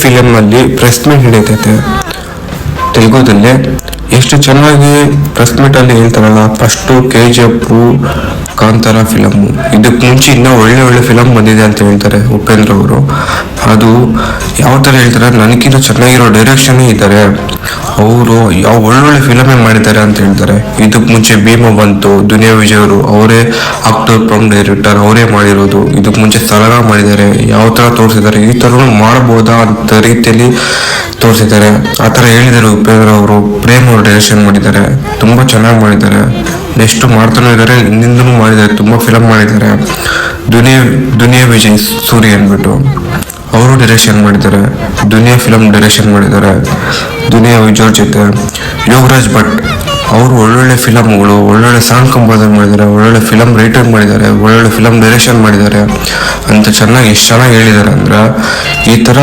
Film ಅಲ್ಲಿ press meet ನಡೀತೈತೆ ತೆಲುಗುದಲ್ಲಿ. ಎಷ್ಟು ಚೆನ್ನಾಗಿ ಪ್ರೆಸ್ ಮೀಟ್ ಅಲ್ಲಿ ಹೇಳ್ತಾರಲ್ಲ, ಫಸ್ಟು KGF, ಕಾಂತಾರ ಫಿಲಮ್, ಇದಕ್ಕೆ ಮುಂಚೆ ಇನ್ನೂ ಒಳ್ಳೆ ಒಳ್ಳೆ ಫಿಲಮ್ ಬಂದಿದೆ ಅಂತ ಹೇಳ್ತಾರೆ ಉಪೇಂದ್ರ ಅವರು. ಅದು ಯಾವ ಥರ ಹೇಳ್ತಾರೆ, ನನಗಿಂತ ಚೆನ್ನಾಗಿರೋ ಡೈರೆಕ್ಷನ್ ಇದ್ದಾರೆ ಅವರು, ಯಾವ ಒಳ್ಳೊಳ್ಳೆ ಫಿಲಮೇ ಮಾಡಿದ್ದಾರೆ ಅಂತ ಹೇಳ್ತಾರೆ. ಇದಕ್ಕೆ ಮುಂಚೆ ಭೀಮ ಬಂತು, ದುನಿಯಾ ವಿಜಯ್ ಅವರು, ಅವರೇ ಆಕ್ಟರ್ ಫ್ರಮ್ ಡೈರೆಕ್ಟರ್, ಅವರೇ ಮಾಡಿರೋದು. ಇದಕ್ಕೆ ಮುಂಚೆ ಸಲಗ ಮಾಡಿದ್ದಾರೆ, ಯಾವ ಥರ ತೋರಿಸಿದ್ದಾರೆ, ಈ ಥರ ಮಾಡ್ಬೋದಾ ಅಂತ ರೀತಿಯಲ್ಲಿ ತೋರಿಸಿದ್ದಾರೆ. ಆ ಥರ ಹೇಳಿದ್ದಾರೆ ಉಪೇಂದ್ರ ಅವರು. ಪ್ರೇಮ್ ಅವರು ಡೈರೆಕ್ಷನ್ ಮಾಡಿದ್ದಾರೆ, ತುಂಬ ಚೆನ್ನಾಗಿ ಮಾಡಿದ್ದಾರೆ. ನೆಕ್ಸ್ಟ್ ಮಾಡ್ತಾನೆ ಇದ್ದಾರೆ, ಹಿಂದಿಂದನೂ ಮಾಡಿದ್ದಾರೆ, ತುಂಬ ಫಿಲಮ್ ಮಾಡಿದ್ದಾರೆ. ದುನಿಯಾ ವಿಜಯ್ ಸೂರಿ ಅಂದ್ಬಿಟ್ಟು ಅವರು ಡೈರೆಕ್ಷನ್ ಮಾಡಿದ್ದಾರೆ, ದುನಿಯಾ ಫಿಲಮ್ ಡೈರೆಕ್ಷನ್ ಮಾಡಿದ್ದಾರೆ. ದುನಿಯಾ ವಿಜಯ್ ಜೊತೆ ಯೋಗರಾಜ್ ಭಟ್ ಅವರು ಒಳ್ಳೊಳ್ಳೆ ಫಿಲಮ್ಗಳು, ಒಳ್ಳೊಳ್ಳೆ ಸಾಂಗ್ ಕಂಪೋಸರ್ ಮಾಡಿದ್ದಾರೆ, ಒಳ್ಳೊಳ್ಳೆ ಫಿಲಮ್ ರೈಟರ್ ಮಾಡಿದ್ದಾರೆ, ಒಳ್ಳೊಳ್ಳೆ ಫಿಲಮ್ ಡೈರೆಕ್ಷನ್ ಮಾಡಿದ್ದಾರೆ ಅಂತ ಚೆನ್ನಾಗಿ ಎಷ್ಟು ಚೆನ್ನಾಗಿ ಹೇಳಿದ್ದಾರೆ ಅಂದ್ರೆ ಈ ಥರ